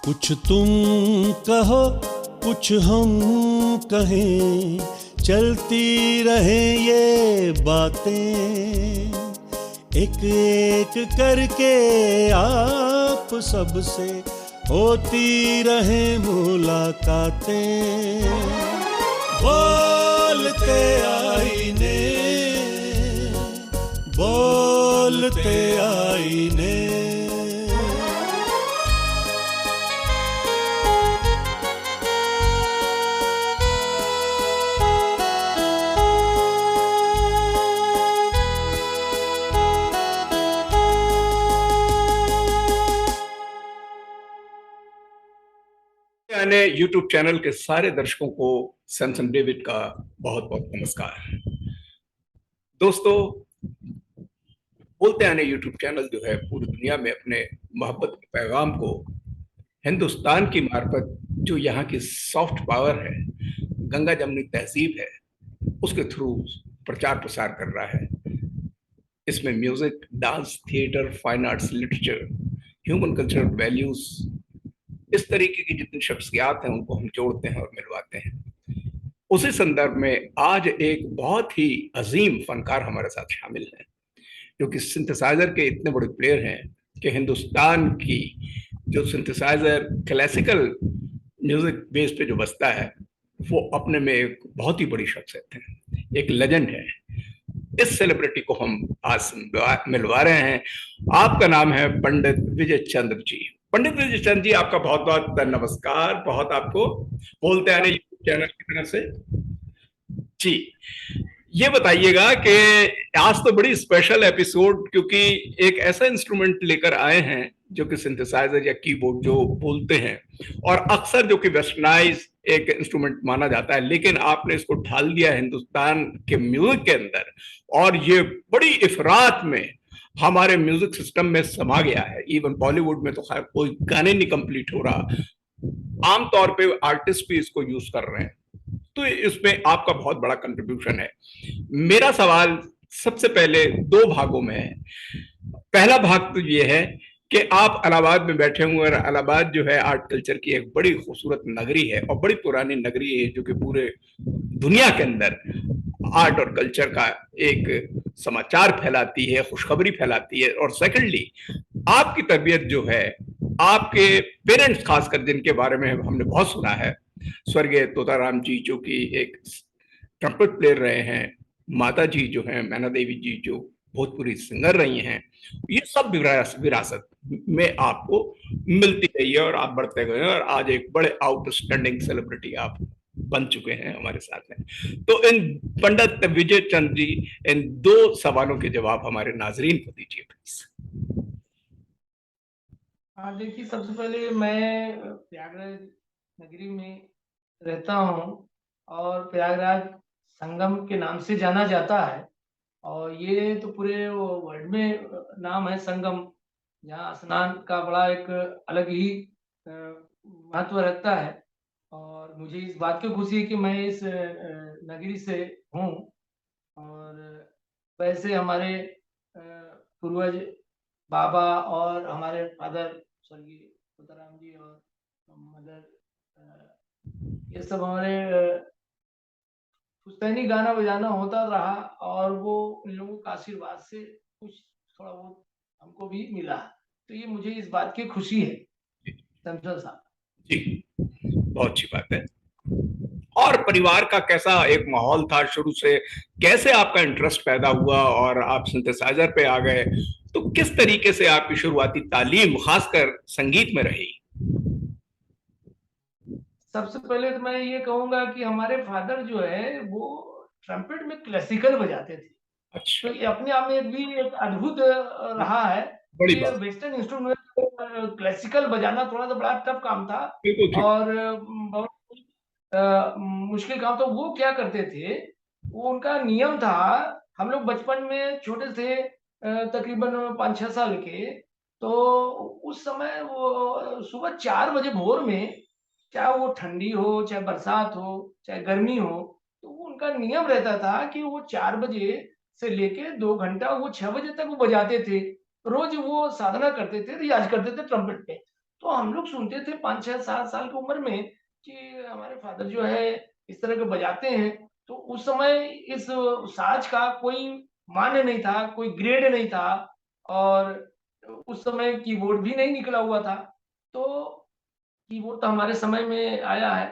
कुछ तुम कहो कुछ हम कहें, चलती रहे ये बातें, एक एक करके आप सबसे होती रहे मुलाकातें। बोलते आईने, बोलते आईने। मैंने यूट्यूब चैनल के सारे दर्शकों को सैमसन डेविड का बहुत बहुत नमस्कार। दोस्तों, बोलते आने यूट्यूब चैनल जो है पूरी दुनिया में अपने मोहब्बत के पैगाम को हिंदुस्तान की मार्फत, जो यहाँ की सॉफ्ट पावर है, गंगा जमुनी तहजीब है, उसके थ्रू प्रचार प्रसार कर रहा है। इसमें music, dance, theatre, fine arts, literature, human cultural values, इस तरीके की जितनी शख्सियात हैं उनको हम जोड़ते हैं और मिलवाते हैं। उसी संदर्भ में आज एक बहुत ही अजीम फनकार हमारे साथ शामिल हैं, जो कि सिंथेसाइजर के इतने बड़े प्लेयर हैं कि हिंदुस्तान की जो सिंथेसाइजर क्लासिकल म्यूजिक बेस पे जो बजता है वो अपने में एक बहुत ही बड़ी शख्सियत है, एक लेजेंड है। इस सेलिब्रिटी को हम आज मिलवा रहे हैं। आपका नाम है पंडित विजय चंद्र जी। पंडित विजय चंद्र जी, आपका बहुत बहुत नमस्कार। बहुत आपको बोलते आने यूट्यूब चैनल की तरफ से जी। ये बताइएगा कि आज तो बड़ी स्पेशल एपिसोड, क्योंकि एक ऐसा इंस्ट्रूमेंट लेकर आए हैं जो कि सिंथेसाइजर या कीबोर्ड जो बोलते हैं, और अक्सर जो कि वेस्टर्नाइज एक इंस्ट्रूमेंट माना जाता है, लेकिन आपने इसको ढाल दिया हिंदुस्तान के म्यूजिक के अंदर, और ये बड़ी इफरात में हमारे म्यूजिक सिस्टम में समा गया है। इवन बॉलीवुड में तो खैर कोई गाने नहीं कंप्लीट हो रहा, आमतौर पे आर्टिस्ट भी इसको यूज कर रहे हैं। तो इसमें आपका बहुत बड़ा कंट्रीब्यूशन है। मेरा सवाल सबसे पहले दो भागों में है। पहला भाग तो ये है कि आप इलाहाबाद में बैठे हुए हैं, और इलाहाबाद जो है आर्ट कल्चर की एक बड़ी खूबसूरत नगरी है और बड़ी पुरानी नगरी है, जो कि पूरे दुनिया के अंदर आर्ट और कल्चर का एक समाचार फैलाती है, खुशखबरी फैलाती है। और सेकंडली, आपकी तबीयत जो है, आपके पेरेंट्स खासकर जिनके बारे में हमने बहुत सुना है, स्वर्गीय तोताराम जी जो कि एक ट्रम्पेट प्लेयर रहे हैं, माता जी जो हैं मैना देवी जी जो भोजपुरी सिंगर रही हैं, ये सब विरासत में आपको मिलती रही है और आप बढ़ते गए हैं, और आज एक बड़े आउटस्टैंडिंग सेलिब्रिटी आप बन चुके हैं हमारे साथ में। तो इन पंडित विजय चंद्र जी, इन दो सवालों के जवाब हमारे नाजरीन को दीजिए प्लीज। हाँ, देखिए, सबसे पहले मैं प्रयागराज नगरी में रहता हूँ और प्रयागराज संगम के नाम से जाना जाता है। और ये तो पूरे वर्ल्ड में नाम है संगम, जहाँ स्नान का बड़ा एक अलग ही महत्व रखता है। और मुझे इस बात की खुशी है कि मैं इस नगरी से हूँ। और वैसे हमारे पूर्वज बाबा और हमारे फादर स्वर्गीय तुकाराम जी और मदर, ये सब हमारे पुश्तैनी गाना बजाना होता रहा, और वो उन लोगों का आशीर्वाद से कुछ थोड़ा बहुत हमको भी मिला। तो ये मुझे इस बात की खुशी है सैमसन साहब। जी, बहुत अच्छी बात है। और परिवार का कैसा एक माहौल था शुरू से? कैसे आपका इंटरेस्ट पैदा हुआ और आप सिंथेसाइजर पे आ गए? तो किस तरीके से आपकी शुरुआती तालीम खासकर संगीत में रही? सबसे पहले तो मैं ये कहूंगा कि हमारे फादर जो है वो ट्रम्पेट में क्लासिकल बजाते थे। अच्छा, तो ये अपने आप में एक भी एक अद्भुत रहा है बड़ी कि बात। वेस्टर्न इंस्ट्रूमेंट क्लासिकल बजाना थोड़ा सा बड़ा टफ काम था बिल्कुल ठीक। और बहुत मुश्किल काम। तो वो क्या करते थे, वो उनका नियम था। हम लोग बचपन में छोटे थे, तकरीबन 5-6 साल के। तो उस समय वो सुबह 4 बजे भोर में, चाहे वो ठंडी हो, चाहे बरसात हो, चाहे गर्मी हो, तो वो उनका नियम रहता था कि वो 4 बजे से लेके 2 घंटा वो 6 बजे तक वो बजाते थे। रोज वो साधना करते थे, रियाज करते थे ट्रम्पेट पे। तो हम लोग सुनते थे 5, 6, 7 साल की उम्र में कि हमारे फादर जो है इस तरह के बजाते हैं। तो उस समय इस साज का कोई मान्य नहीं था, कोई ग्रेड नहीं था और उस समय कीबोर्ड भी नहीं निकला हुआ था। तो कीबोर्ड तो हमारे समय में आया है।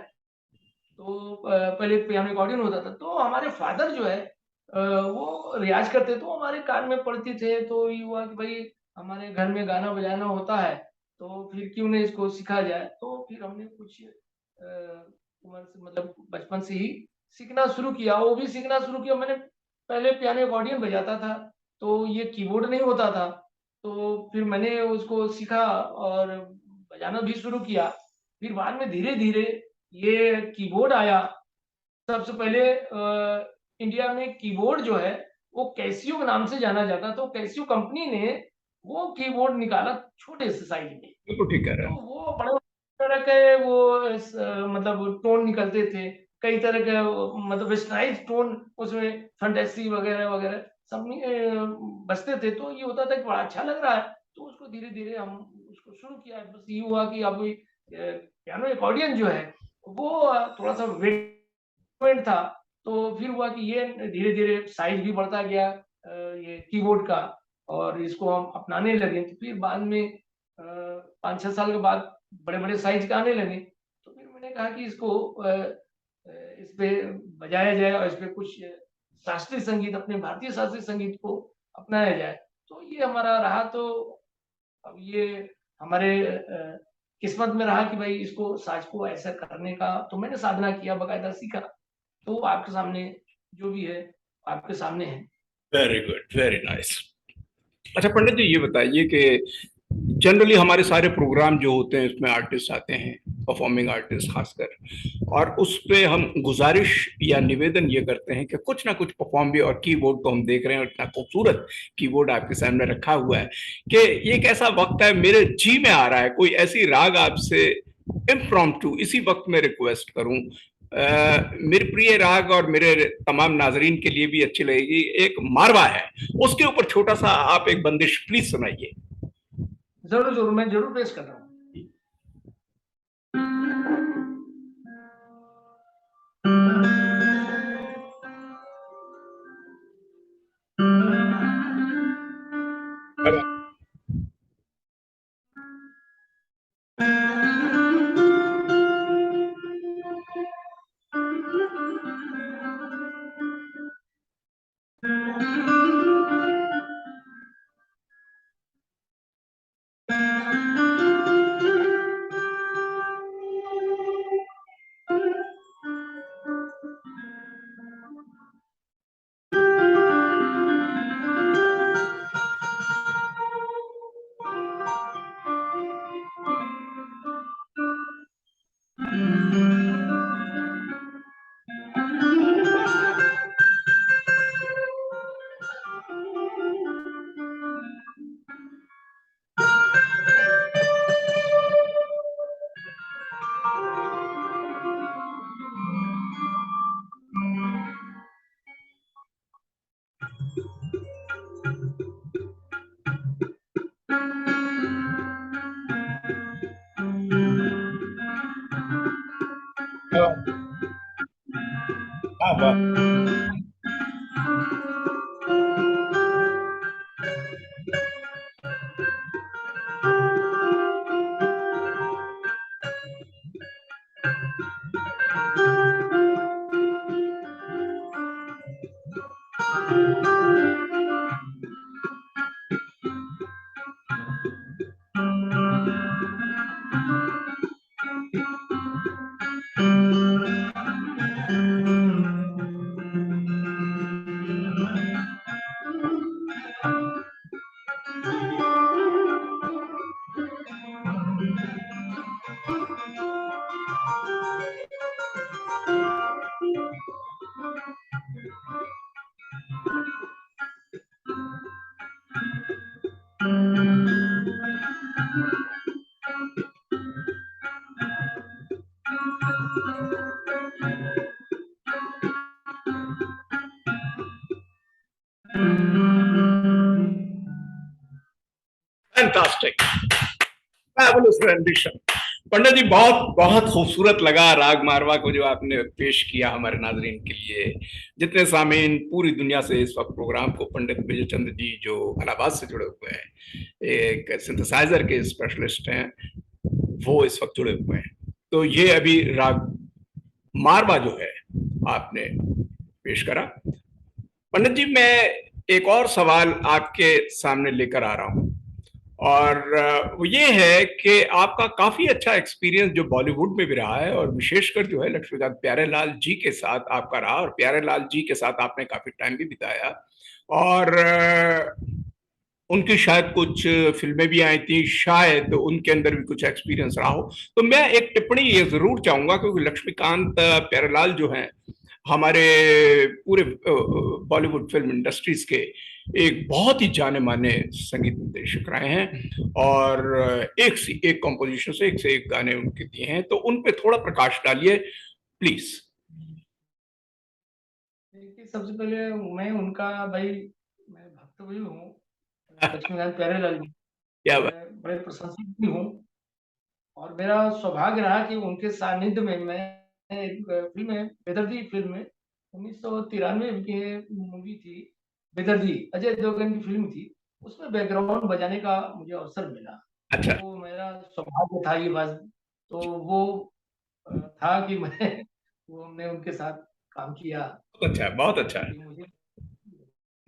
तो पहले पियानो अकॉर्डियन होता था। तो हमारे फादर जो है वो रियाज़ करते तो हमारे कान में पड़ती थे। तो ये हुआ कि भई हमारे घर में गाना बजाना होता है, तो फिर क्यों नहीं इसको सीखा जाए। तो फिर हमने कुछ उम्र से मतलब बचपन से ही सीखना शुरू किया। वो भी सीखना शुरू किया मैंने पहले पियानो अकॉर्डियन बजाता था, तो ये कीबोर्ड नहीं होता था। तो फिर मैंने उसको सीखा और बजाना भी शुरू किया। फिर बाद में धीरे-धीरे ये कीबोर्ड आया। सबसे पहले इंडिया में कीबोर्ड जो है, वो कैसियो के नाम से जाना जाता है। तो कैसियो कंपनी ने वो कीबोर्ड निकाला छोटे से साइज़ में। बिल्कुल ठीक कह रहे तो हैं। वो बड़े तरह के वो मतलब टोन निकलते थे। कई तरह के मतलब वेस्टर्नाइज़्ड टोन उसमें फैंटेसी वगैरह-वगैरह सब में बजते थे। तो ये होता था कि बड़ा अच्छा लग रहा है। तो उसको धीरे-धीरे हम उसको शुरू किया। बस ये हुआ कि अब पियानो अकॉर्डियन जो है, वो थोड़ा-सा वेट था। तो फिर हुआ कि ये धीरे-धीरे साइज़ भी बढ़ता गया ये कीबोर्ड का और इसको हम अपनाने लगे। तो फिर बाद में 5-6 साल के बाद बड़े-बड़े साइज़ के आने लगे। तो फिर मैंने कहा कि इसको इस पे बजाया जाए और इसपे कुछ शास्त्रीय संगीत अपने भारतीय शास्त्रीय संगीत को अपनाया जाए। तो ये हमारा रहा। तो अब ये हमारे किस्मत में रहा कि भाई इसको साज को ऐसा करने का। तो मैंने साधना किया, बाकायदा सीखा। तो आपके सामने जो भी है, आपके सामने है। Very good, very nice. अच्छा पंडित जी, ये बताइए कि जनरली हमारे सारे प्रोग्राम जो होते हैं उसमें आर्टिस्ट आते हैं, परफॉर्मिंग आर्टिस्ट खासकर, और उस पे हम गुजारिश या निवेदन ये करते हैं कि कुछ ना कुछ परफॉर्म भी। और कीबोर्ड को हम देख रहे हैं और इतना खूबसूरत कीबोर्ड आपके सामने रखा हुआ है कि ये एक ऐसा वक्त है, मेरे जी में आ रहा है कोई ऐसी राग आपसे इम्प्रॉम्प्टू इसी वक्त में रिक्वेस्ट करूं। मेरे प्रिय राग और मेरे तमाम नाजरीन के लिए भी अच्छी लगेगी, एक मारवा है, उसके ऊपर छोटा सा आप एक बंदिश प्लीज सुनाइए। ज़रूर, मैं ज़रूर पेश कर रहा हूँ। Fantastic, fabulous rendition. पंडित जी, बहुत बहुत खूबसूरत लगा राग मारवा को जो आपने पेश किया हमारे नाजरीन के लिए। जितने सामीन पूरी दुनिया से इस वक्त प्रोग्राम को, पंडित विजय चंद्र जी जो इलाहाबाद से जुड़े हुए हैं, एक सिंथेसाइजर के स्पेशलिस्ट हैं, वो इस वक्त जुड़े हुए हैं। तो ये अभी राग मारवा जो है आपने पेश करा। पंडित जी, मैं एक और सवाल आपके सामने लेकर आ रहा हूं, और वो ये है कि आपका काफी अच्छा एक्सपीरियंस जो बॉलीवुड में भी रहा है, और विशेषकर जो है लक्ष्मीकांत प्यारेलाल जी के साथ आपका रहा, और प्यारेलाल जी के साथ आपने काफी टाइम भी बिताया, और उनकी शायद कुछ फिल्में भी आई थी, शायद उनके अंदर भी कुछ एक्सपीरियंस रहा हो। तो मैं एक टिप्पणी ये जरूर चाहूंगा, क्योंकि लक्ष्मीकांत प्यारेलाल जो हैं हमारे पूरे बॉलीवुड फिल्म इंडस्ट्रीज के एक बहुत ही जाने माने संगीत निर्देशक रहे हैं, और एक से एक कॉम्पोजिशन से एक गाने उनके दिए हैं। तो उन पे थोड़ा प्रकाश डालिए प्लीज। देखिए, सबसे पहले मैं उनका भाई, मैं भक्त भी हूँ लक्ष्मीकांत प्यारेलाल जी, क्या बात। मैं बड़े प्रशंसक भी हूँ, और मेरा सौभाग्य रहा कि उनके सानिध्य में मैं एक फिल्म है बेदर्दी, फिल्म है 1993 की मूवी थी बेदर्दी, अजय देवगन की फिल्म थी, उसमें बैकग्राउंड बजाने का मुझे अवसर मिला। अच्छा। तो मेरा सौभाग्य था ये बस, तो वो था कि मैं वो हमने उनके साथ काम किया। बहुत अच्छा, बहुत अच्छा। कि मुझे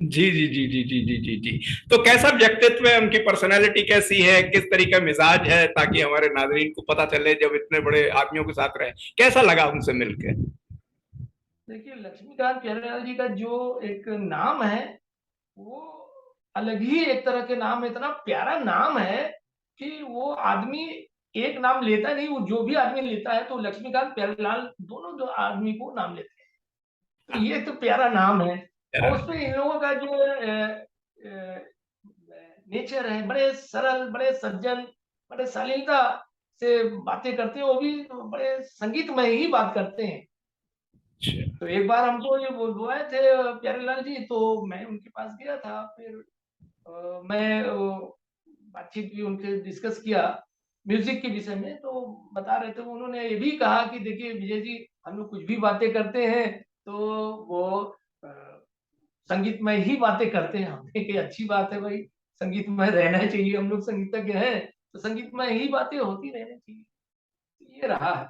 जी जी जी जी जी जी जी जी। तो कैसा व्यक्तित्व है, उनकी पर्सनालिटी कैसी है, किस तरीका मिजाज है, ताकि हमारे नाजरीन को पता चले, जब इतने बड़े आदमियों के साथ रहे कैसा लगा उनसे मिलके। देखिए, लक्ष्मीकांत प्यारेलाल जी का जो एक नाम है, वो अलग ही एक तरह के नाम, इतना प्यारा नाम है कि वो आदमी एक नाम लेता नहीं, वो जो भी आदमी लेता है तो लक्ष्मीकांत प्यारेलाल दोनों जो आदमी को नाम लेते हैं। तो ये तो प्यारा नाम है, और उसमें इन लोगों का जो नेचर है, बड़े सरल, बड़े सज्जन, बड़े शालीनता से बातें करते हैं, वो भी बड़े संगीतमय ही बात करते हैं। तो एक बार हमको ये बुलवाए थे प्यारेलाल जी, तो मैं उनके पास गया था, फिर मैं बातचीत भी उनसे डिस्कस किया म्यूजिक के विषय में, तो बता रहे थे, उन्होंने ये भी कहा कि देखिए विजय जी, हम लोग कुछ भी बातें करते हैं तो वो अ, संगीतमय ही बातें करते हैं। हमने कहा अच्छी बात है भाई, संगीतमय रहना चाहिए, हम लोग संगीतज्ञ हैं तो संगीतमय ही बातें होती रहनी चाहिए। तो ये रहा है।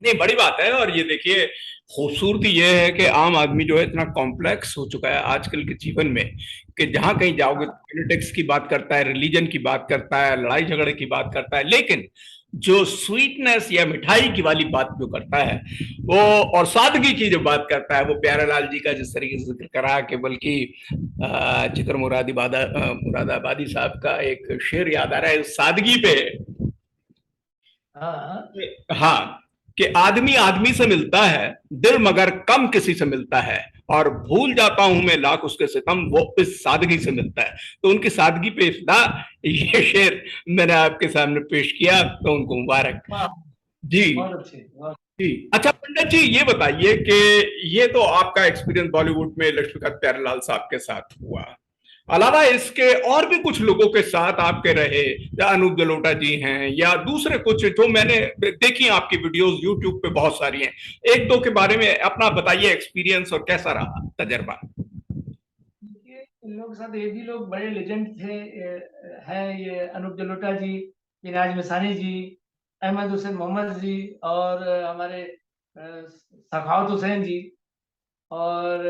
नहीं, बड़ी बात है। और ये देखिए, खूबसूरती ये है कि आम आदमी जो है इतना कॉम्प्लेक्स हो चुका है आजकल के जीवन में, कि जहां कहीं जाओगे पॉलिटिक्स की बात करता है, रिलीजन की बात करता है, लड़ाई झगड़े की बात करता है, लेकिन जो स्वीटनेस या मिठाई की वाली बात जो करता है वो, और सादगी की जो बात करता है वो, प्यारेलाल जी का जिस तरीके से जिक्र करा, कि बल्कि जिक्र मुरादाबादी साहब का एक शेर याद आ रहा है सादगी पे। हाँ, हाँ, कि आदमी आदमी से मिलता है, दिल मगर कम किसी से मिलता है, और भूल जाता हूं मैं लाख उसके सितम, वो इस सादगी से मिलता है। तो उनकी सादगी पे फिदा ये शेर मैंने आपके सामने पेश किया, तो उनको मुबारक। जी बहुत अच्छे, बहुत जी। अच्छा पंडित जी, ये बताइए कि ये तो आपका एक्सपीरियंस बॉलीवुड में लक्ष्मीकांत प्यारेलाल साहब के साथ हुआ, अलावा इसके और भी कुछ लोगों के साथ आपके रहे, या अनूप जलोटा जी हैं, या दूसरे कुछ जो मैंने देखी आपकी वीडियोस यूट्यूब पे बहुत सारी हैं, एक दो के बारे में अपना बताइए एक्सपीरियंस, और कैसा रहा तजर्बा। देखिए, इन लोगों के साथ ये भी लोग बड़े लेजेंड थे, हैं ये अनूप जलोटा जी, इनाज मिसानी जी, अहमद हुसैन मोहम्मद जी, और हमारे सखावत हुसैन जी, और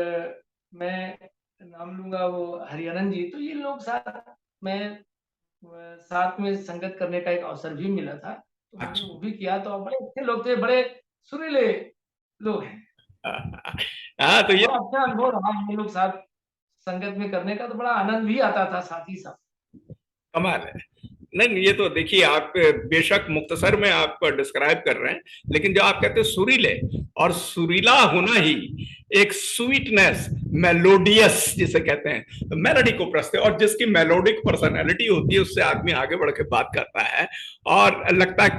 मैं नाम लूंगा वो हरिहरन जी। तो ये लोग साथ में साथ में संगत करने का एक अवसर भी मिला था, तो मैंने अच्छा। वो भी किया। तो बड़े अच्छे लोग थे, बड़े सुरीले लोग हैं, हाँ, तो ये बड़ा अच्छा अनुभव रहा हम लोग साथ संगत में करने का, तो बड़ा आनंद भी आता था साथ ही साथ। कमाल है। नहीं, ये तो देखिए, आप बेशक मुख्तसर में आप डिस्क्राइब कर रहे हैं, लेकिन जब आप कहते हैं सुरीले, और सुरीला होना ही एक स्वीटनेस, मेलोडियस जिसे कहते हैं, मेलोडी को प्रस्तुत, और जिसकी मेलोडिक पर्सनालिटी होती है उससे आदमी आगे बढ़ के बात करता है, और लगता है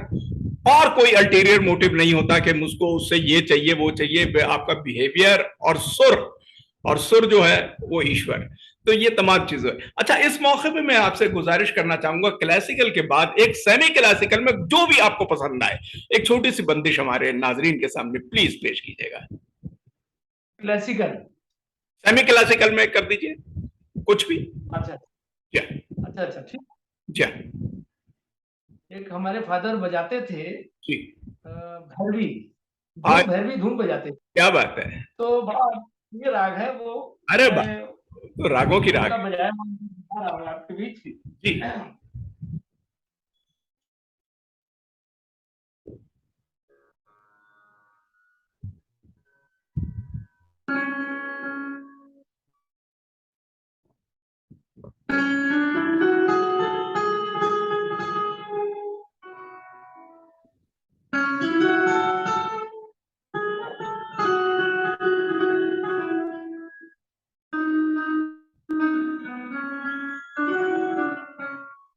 और कोई अल्टीरियर मोटिव नहीं होता कि मुझको उससे ये चाहिए वो चाहिए, आपका बिहेवियर और सुर जो है वो ईश्वर। तो ये तमाम चीजें। अच्छा, इस मौके पे मैं आपसे गुजारिश करना चाहूंगा, क्लासिकल के बाद एक सेमी क्लासिकल में जो भी आपको पसंद आए, एक छोटी सी बंदिश हमारे नाजरीन के सामने प्लीज पेश कीजिएगा। क्लासिकल, सेमी क्लासिकल में कर दीजिए कुछ भी। अच्छा क्या? अच्छा अच्छा ठीक। क्या? एक हमारे फादर बजाते थे जी। भैरवी, आज भैरवी धुन बजाते थे। क्या बात है। तो बड़ा ये राग है वो, अरे वाह, मैं तो रागों की राग उनका है। बजाया हुआ बजा रहा हूँ आपके बीच। जी।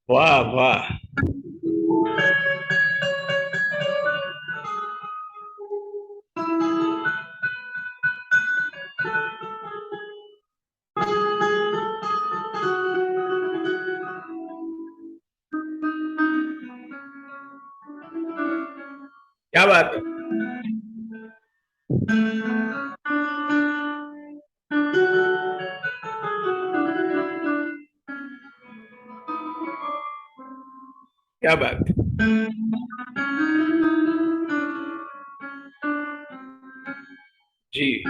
वाह वाह। क्या बात है। क्या बात है। जी।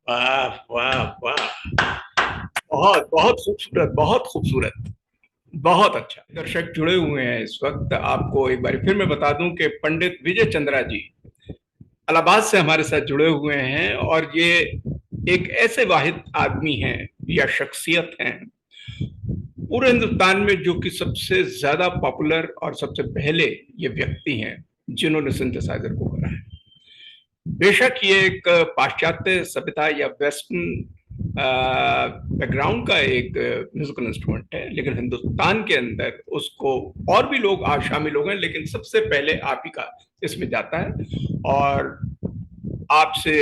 वाह वाह वाह, बहुत बहुत खूबसूरत, बहुत खूबसूरत, बहुत अच्छा। दर्शक जुड़े हुए हैं इस वक्त, आपको एक बार फिर मैं बता दूं कि पंडित विजय चंद्रा जी इलाहाबाद से हमारे साथ जुड़े हुए हैं, और ये एक ऐसे वाहिद आदमी हैं या शख्सियत हैं पूरे हिंदुस्तान में जो कि सबसे ज्यादा पॉपुलर और सबसे पहले ये व्यक्ति हैं जिन्होंने सिंथेसाइजर को बनाया। बेशक ये एक पाश्चात्य सभ्यता या वेस्टर्न बैकग्राउंड का एक म्यूजिकल इंस्ट्रूमेंट है, लेकिन हिंदुस्तान के अंदर उसको और भी लोग आज शामिल हो गए, लेकिन सबसे पहले आप ही का इसमें जाता है। और आपसे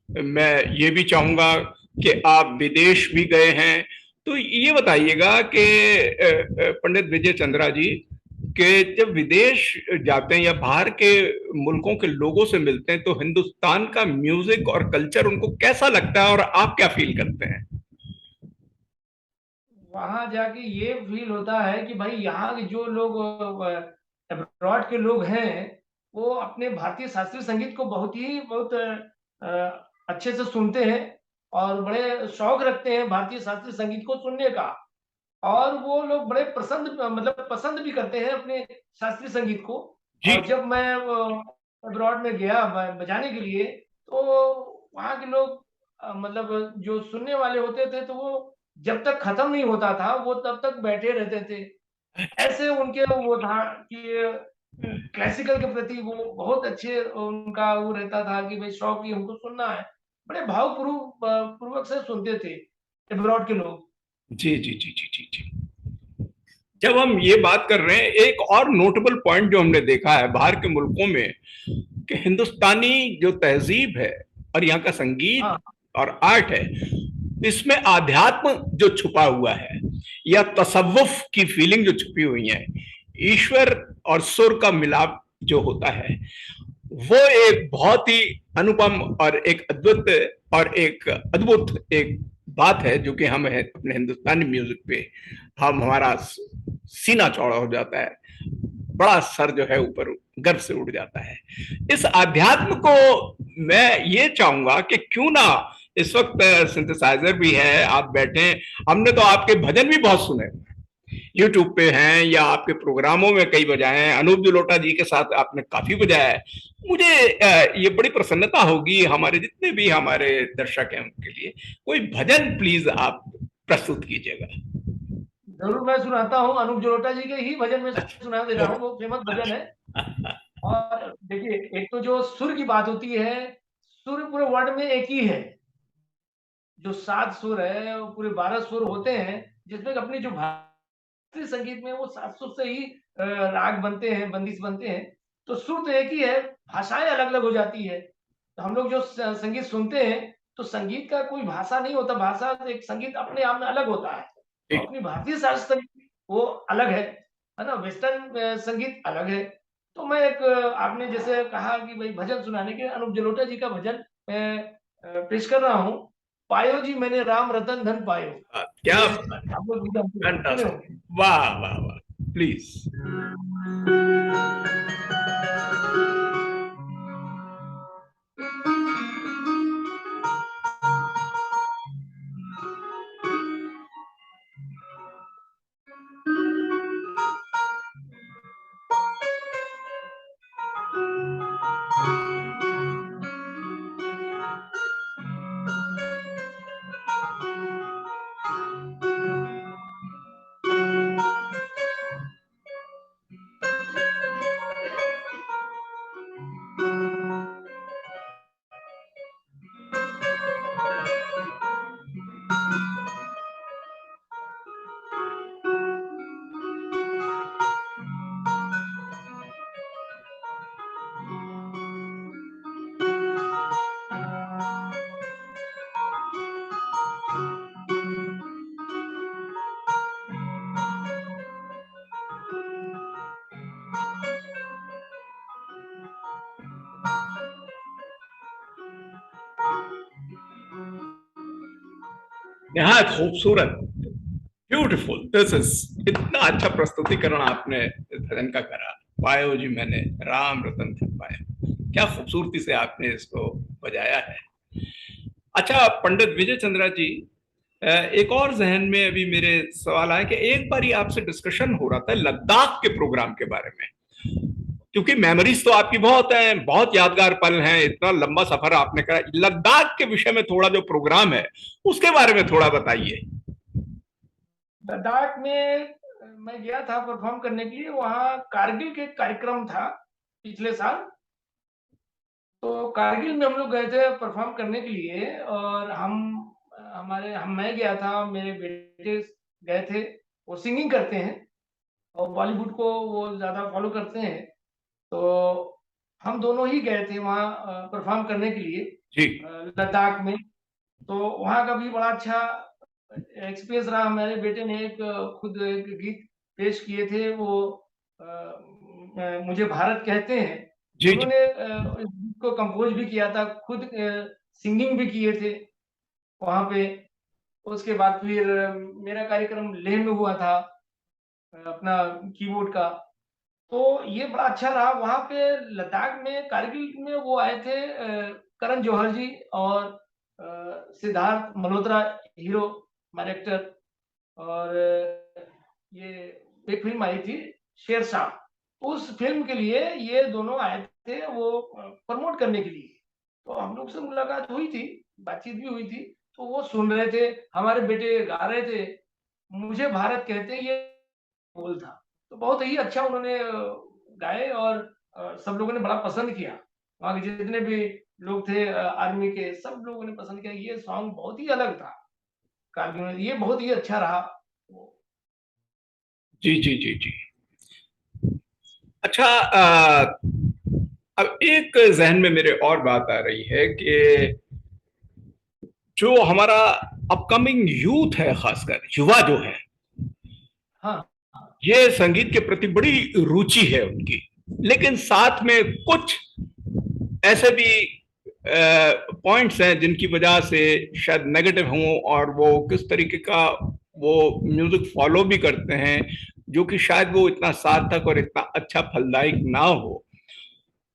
मैं ये भी चाहूंगा कि आप विदेश भी गए हैं, तो ये बताइएगा कि पंडित विजय चंद्रा जी कि जब विदेश जाते हैं या बाहर के मुल्कों के लोगों से मिलते हैं, तो हिंदुस्तान का म्यूजिक और कल्चर उनको कैसा लगता है और आप क्या फील करते हैं? वहां जाके ये फील होता है कि भाई यहाँ के जो लोग अब्रॉड के लोग हैं वो अपने भारतीय शास्त्रीय संगीत को बहुत अच्छे से सुनते हैं और बड़े शौक रखते हैं भारतीय शास्त्रीय संगीत को सुनने का। और वो लोग बड़े पसंद भी करते हैं अपने शास्त्रीय संगीत को। जी। और जब मैं अब्रॉड में गया बजाने के लिए, तो वहाँ के लोग मतलब जो सुनने वाले होते थे, तो वो जब तक खत्म नहीं होता था वो तब तक बैठे रहते थे। ऐसे उनके वो था कि क्लासिकल के प्रति वो बहुत अच्छे उनका वो रहता था कि भाई शौक ही हमको सुनना है। बड़े पूर्वक से सुनते थे अब्रॉड के लोग। जी जी जी जी जी जी। जब हम ये बात कर रहे हैं, एक और नोटेबल पॉइंट जो हमने देखा है बाहर के मुल्कों में, कि हिंदुस्तानी जो तहजीब है और यहाँ का संगीत हाँ और आर्ट है, इसमें आध्यात्म जो छुपा हुआ है या तसव्वुफ की फीलिंग जो छुपी हुई है, ईश्वर और सुर का मिलाप जो होता है, वो एक बहुत ही अनुपम और एक अद्भुत और एक अद्भुत एक बात है, जो कि हम है अपने हिंदुस्तानी म्यूजिक पे हम हमारा सीना चौड़ा हो जाता है, बड़ा सर जो है ऊपर गर्व से उड़ जाता है। इस आध्यात्म को मैं ये चाहूंगा कि क्यों ना, इस वक्त सिंथेसाइजर भी है, आप बैठे, हमने तो आपके भजन भी बहुत सुने, यूट्यूब पे हैं या आपके प्रोग्रामों में कई बजाए हैं, अनूप जलोटा जी के साथ आपने काफी बजाया है। मुझे ये बड़ी प्रसन्नता होगी हमारे जितने भी हमारे दर्शक हैं उनके लिए, कोई भजन प्लीज आप प्रस्तुत कीजिएगा। जरूर, मैं सुनाता हूँ। अनूप जलोटा जी के ही भजन में सुना दे रहा हूँ, वो फेमस भजन है। और देखिए, एक तो जो सुर की बात होती है, सुर पूरे वर्ल्ड में एक ही है। जो 7 सुर है, वो पूरे 12 सुर होते हैं, जिसमें अपनी जो भारतीय संगीत में वो 7 सुर से ही राग बनते हैं, बंदिश बनते हैं। तो सुर तो एक ही है, भाषाएं अलग अलग हो जाती है। तो हम लोग जो संगीत सुनते हैं, तो संगीत का कोई भाषा नहीं होता, भाषा एक संगीत अपने आप में अलग होता है। तो अपनी भारतीय शास्त्रीय संगीत वो अलग है ना, वेस्टर्न संगीत अलग है। तो मैं एक आपने जैसे कहा कि भाई भजन सुनाने के, अनूप जलोटा जी का भजन मैं पेश कर रहा हूँ। पायो जी मैंने राम रतन धन पायो। क्या आप लोग सुने होंगे। वाह वाह वाह, प्लीज। यहाँ खूबसूरत, ब्यूटीफुल, दिस इज, इतना अच्छा प्रस्तुतिकरण आपने इस भजन का करा। पायो जी मैंने राम रतन धन पाया, क्या खूबसूरती से आपने इसको बजाया है। अच्छा पंडित विजय चंद्रा जी, एक और जहन में अभी मेरे सवाल आया कि एक बार ही आपसे डिस्कशन हो रहा था लद्दाख के प्रोग्राम के बारे में, क्योंकि मेमोरीज तो आपकी बहुत हैं, बहुत यादगार पल हैं, इतना लंबा सफर आपने करा, लद्दाख के विषय में थोड़ा जो प्रोग्राम है उसके बारे में थोड़ा बताइए। लद्दाख में मैं गया था परफॉर्म करने के लिए। वहाँ कारगिल के कार्यक्रम था पिछले साल। तो कारगिल में हम लोग गए थे परफॉर्म करने के लिए, और मैं गया था, मेरे बेटे गए थे। वो सिंगिंग करते हैं और बॉलीवुड को वो ज्यादा फॉलो करते हैं। तो हम दोनों ही गए थे वहाँ परफॉर्म करने के लिए जी। लद्दाख में। तो वहाँ का भी बड़ा अच्छा एक्सपीरियंस रहा। मेरे बेटे ने खुद एक गीत पेश किए थे, वो मुझे भारत कहते हैं। जी। उन्होंने इस गीत को कंपोज भी किया था, खुद सिंगिंग भी किए थे वहाँ पे। उसके बाद फिर मेरा कार्यक्रम लेह में हुआ था, अपना कीबोर्ड का। तो ये बड़ा अच्छा रहा। वहाँ पे लद्दाख में कारगिल में वो आए थे करण जौहर जी और सिद्धार्थ मल्होत्रा, हीरो हमारे एक्टर। और ये एक फिल्म आई थी शेरशाह, उस फिल्म के लिए ये दोनों आए थे वो प्रमोट करने के लिए। तो हम लोग से मुलाकात हुई थी, बातचीत भी हुई थी। तो वो सुन रहे थे, हमारे बेटे गा रहे थे, मुझे भारत कहते हैं, ये बोल था। तो बहुत ही अच्छा उन्होंने गाए, और सब लोगों ने बड़ा पसंद किया। वहाँ के जितने भी लोग थे आर्मी के, सब लोगों ने पसंद किया। ये सॉन्ग बहुत ही अलग था कारगिल में, ये बहुत ही अच्छा रहा। जी जी जी जी। अच्छा, अब एक जहन में मेरे और बात आ रही है कि जो हमारा अपकमिंग यूथ है, खासकर युवा जो है, हाँ ये संगीत के प्रति बड़ी रुचि है उनकी, लेकिन साथ में कुछ ऐसे भी पॉइंट्स हैं जिनकी वजह से शायद नेगेटिव हों, और वो किस तरीके का वो म्यूजिक फॉलो भी करते हैं जो कि शायद वो इतना सार्थक और इतना अच्छा फलदायक ना हो।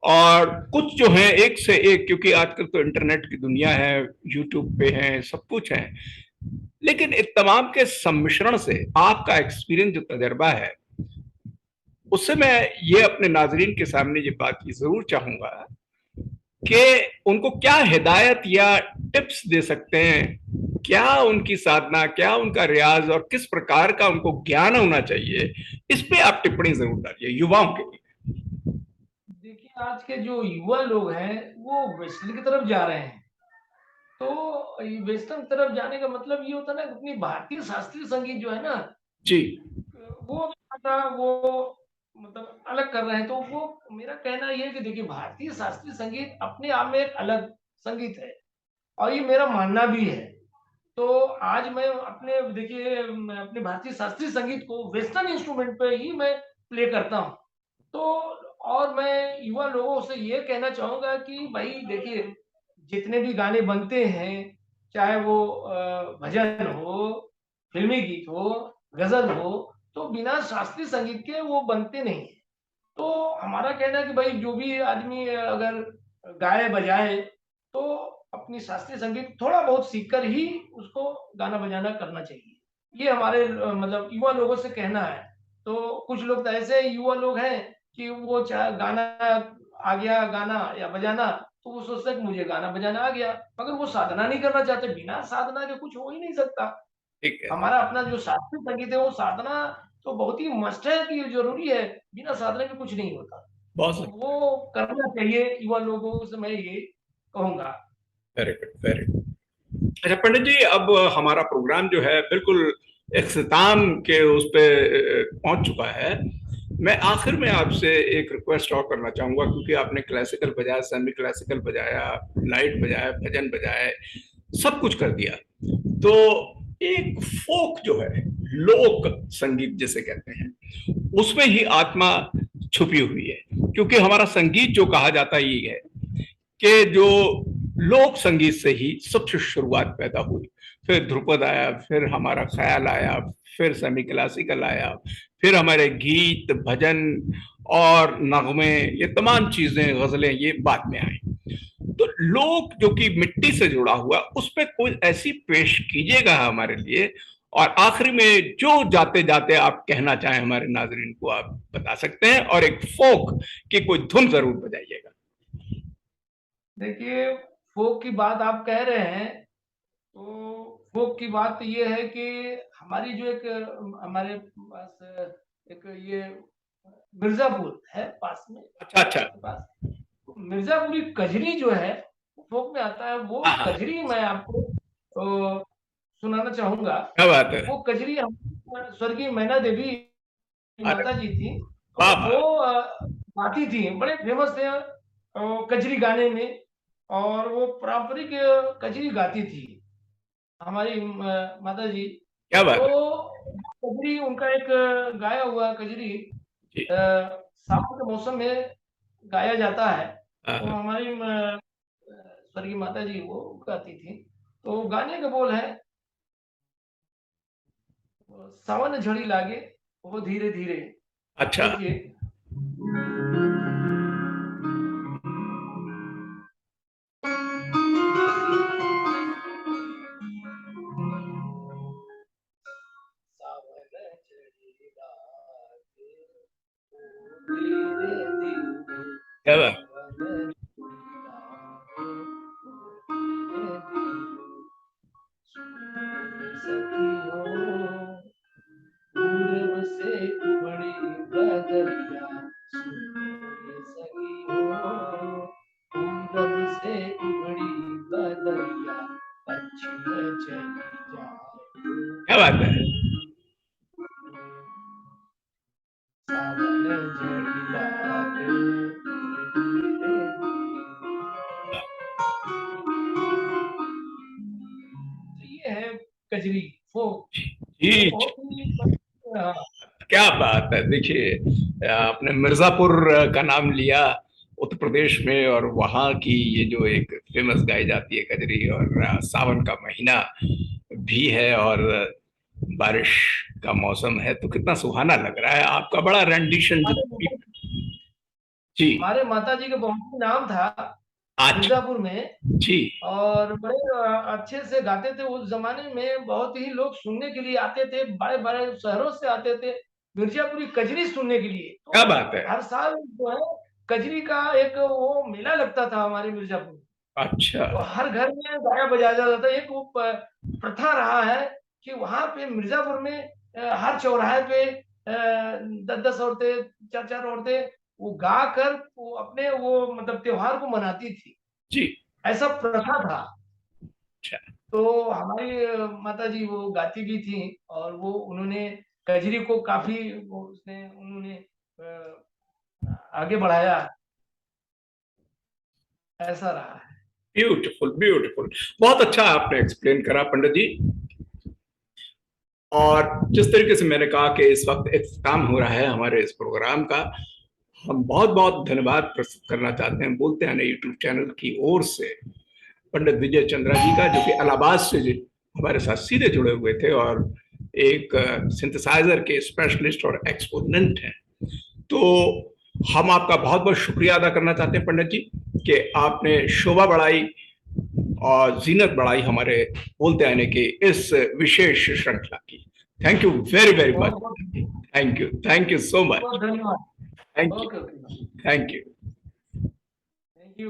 और कुछ जो है एक से एक, क्योंकि आजकल तो इंटरनेट की दुनिया है, यूट्यूब पे है, सब कुछ है, लेकिन इन तमाम के सम्मिश्रण से आपका एक्सपीरियंस जो तजर्बा है, उससे मैं ये अपने नाजरीन के सामने ये बात की जरूर चाहूंगा कि उनको क्या हिदायत या टिप्स दे सकते हैं, क्या उनकी साधना, क्या उनका रियाज और किस प्रकार का उनको ज्ञान होना चाहिए, इस पे आप टिप्पणी जरूर डालिए युवाओं के लिए। देखिए, आज के जो युवा लोग हैं वो वेस्टर्न की तरफ जा रहे हैं। तो वेस्टर्न की तरफ जाने का मतलब ये होता है ना, अपनी भारतीय शास्त्रीय संगीत जो है ना, जी। वो थोड़ा वो मतलब अलग कर रहे हैं। तो वो मेरा कहना ये है कि देखिए, भारतीय शास्त्रीय संगीत अपने आप में एक अलग संगीत है और ये मेरा मानना भी है। तो आज मैं अपने देखिए, मैं अपने भारतीय शास्त्रीय संगीत को वेस्टर्न इंस्ट्रूमेंट पे ही मैं प्ले करता हूँ। तो और मैं युवा लोगों से ये कहना चाहूँगा कि भाई देखिए, जितने भी गाने बनते हैं, चाहे वो भजन हो, फ़िल्मी गीत हो, ग़ज़ल हो, तो बिना शास्त्रीय संगीत के वो बनते नहीं हैं। तो हमारा कहना है कि भाई जो भी आदमी अगर गाए-बजाए, तो अपनी शास्त्रीय संगीत थोड़ा बहुत सीख कर ही उसको गाना-बजाना करना चाहिए। ये हमारे मतलब युवा लोगों से कहना है। तो कुछ लोग तो ऐसे युवा लोग हैं कि वो चाहे गाना आ गया, गाना या बजाना, तो वो सोचते हैं कि मुझे गाना बजाना आ गया, मगर वो साधना नहीं करना चाहते। बिना साधना के कुछ हो ही नहीं सकता। ठीक है। हमारा अपना जो शास्त्रीय संगीत है, वो साधना तो बहुत ही मस्ट है कि ज़रूरी है, बिना साधना के कुछ नहीं होता। बहुत तो सही। वो करना चाहिए युवा लोगों से, मैं ये कहूँगा। Very good, very good. अच्छा पंडित जी, अब हमारा प्रोग्राम जो है बिल्कुल इख्तिताम के उस पे पहुंच चुका है। मैं आखिर में आपसे एक रिक्वेस्ट और करना चाहूंगा, क्योंकि आपने क्लासिकल बजाया, सेमी क्लासिकल बजाया, लाइट बजाया, भजन बजाया, सब कुछ कर दिया, तो एक फोक जो है, लोक संगीत जिसे कहते हैं, उसमें ही आत्मा छुपी हुई है। क्योंकि हमारा संगीत जो कहा जाता है ये है कि जो लोक संगीत से ही सबसे शुरुआत पैदा हुई, फिर ध्रुपद आया, फिर हमारा ख्याल आया, फिर सेमी क्लासिकल आया, फिर हमारे गीत, भजन और नगमे, ये तमाम चीजें, गजलें, ये बाद में आई। तो लोक जो कि मिट्टी से जुड़ा हुआ, उस पर कोई ऐसी पेश कीजिएगा हमारे लिए, और आखिरी में जो जाते जाते आप कहना चाहें हमारे नाजरीन को, आप बता सकते हैं, और एक फोक की कोई धुन जरूर बजाइएगा। देखिए, फ़ोक की बात आप कह रहे हैं, तो फ़ोक की बात ये है कि हमारी जो एक हमारे पास एक ये मिर्ज़ापुर है पास में, अच्छा, अच्छा। के पास। मिर्ज़ापुरी कजरी जो है, वो फ़ोक में आता है। वो हाँ, हाँ। कजरी मैं आपको सुनाना चाहूँगा। क्या बात है। वो कजरी हम स्वर्गीय मैना देवी अरे माता जी थी, तो वाह, वो वाह। गाती थी, बड़े फेमस थे कजरी गाने में, और वो पारंपरिक कजरी गाती थी हमारी माता जी। क्या बात तो है। कजरी उनका एक गाया हुआ कजरी जी। सावन के मौसम में गाया जाता है। हाँ, तो हाँ। हमारी स्वर्गीय माता जी वो गाती थी। तो गाने का बोल है, सावन झड़ी लागे वो धीरे धीरे। अच्छा। देखिए, सावन झड़ी लागे वो धीरे धीरे, क्या बात। सावन झड़ी लागे वो धीरे धीरे, सखियों पूरब से उमड़ी बदरिया, सुनिए सखियों पूरब से उमड़ी बदरिया, पश्चिम चली जाए क्या बात है। सावन झड़ी लागे धीरे धीरे। तो ये है कजरी फोक, जी, बहुत ही हाँ, क्या बात है। देखिए, आपने मिर्जापुर का नाम लिया उत्तर प्रदेश में, और वहाँ की ये जो एक फेमस गाई जाती है कजरी, और सावन का महीना भी है और बारिश का मौसम है, तो कितना सुहाना लग रहा है। आपका बड़ा रेंडिशन जो जी हमारे माता जी का बहुत ही नाम था आज मिर्जापुर में, जी और बड़े अच्छे से गाते थे। उस जमाने में बहुत ही लोग सुनने के लिए आते थे, बड़े बड़े शहरों से आते थे मिर्जापुरी कजरी सुनने के लिए। क्या तो बात है। हर साल जो है कजरी का एक वो मेला लगता था हमारे मिर्जापुर में। अच्छा, तो हर घर में गाया बजाया जाता था। एक वो प्रथा रहा है कि वहां पे मिर्जापुर में हर चौराहे पे 10-10 औरतें, 4-4 औरतें वो गा कर वो अपने वो मतलब त्योहार को मनाती थी। जी, ऐसा प्रथा था। अच्छा, तो हमारी माता जी वो गाती भी थी, और वो उन्होंने कजरी को काफी वो उसने उन्होंने आगे बढ़ाया, ऐसा रहा है। Beautiful beautiful. बहुत अच्छा आपने एक्सप्लेन करा पंडित जी। और जिस तरीके से मैंने कहा कि इस वक्त इख्तिताम हो रहा है हमारे इस प्रोग्राम का, हम बहुत बहुत धन्यवाद प्रस्तुत करना चाहते हैं बोलते हैं यूट्यूब चैनल की ओर से पंडित विजय चंद्रा जी का, जो कि इलाहाबाद से हमारे साथ सीधे जुड़े हुए थे और एक सिंथेसाइजर के स्पेशलिस्ट और एक्सपोनेंट हैं। तो हम आपका बहुत बहुत शुक्रिया अदा करना चाहते हैं पंडित जी कि आपने शोभा बढ़ाई और जीनत बढ़ाई हमारे बोलते आने की इस विशेष श्रृंखला की। Thank you very very much. Thank you so much. बहुत धन्यवाद। Thank you okay okay, thank you. Thank you.